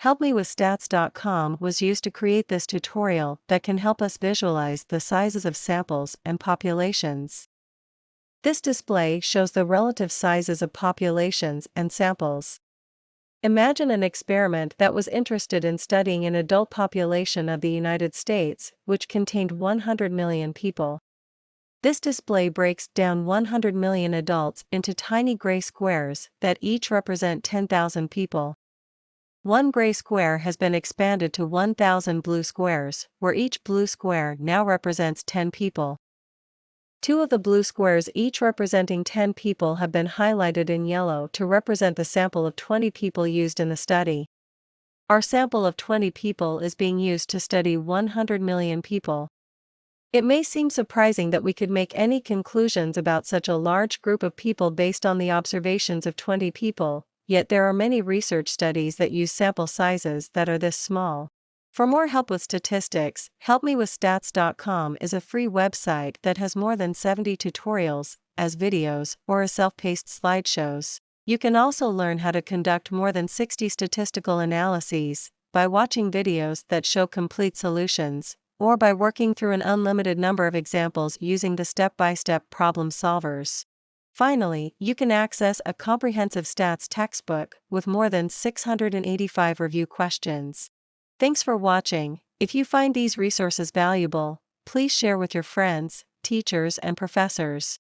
Helpmewithstats.com was used to create this tutorial that can help us visualize the sizes of samples and populations. This display shows the relative sizes of populations and samples. Imagine an experiment that was interested in studying an adult population of the United States, which contained 100 million people. This display breaks down 100 million adults into tiny gray squares that each represent 10,000 people. One gray square has been expanded to 1,000 blue squares, where each blue square now represents 10 people. Two of the blue squares, each representing 10 people, have been highlighted in yellow to represent the sample of 20 people used in the study. Our sample of 20 people is being used to study 100 million people. It may seem surprising that we could make any conclusions about such a large group of people based on the observations of 20 people, yet there are many research studies that use sample sizes that are this small. For more help with statistics, helpmewithstats.com is a free website that has more than 70 tutorials, as videos, or as self-paced slideshows. You can also learn how to conduct more than 60 statistical analyses by watching videos that show complete solutions, or by working through an unlimited number of examples using the step-by-step problem solvers. Finally, you can access a comprehensive stats textbook with more than 685 review questions. Thanks for watching. If you find these resources valuable, please share with your friends, teachers, and professors.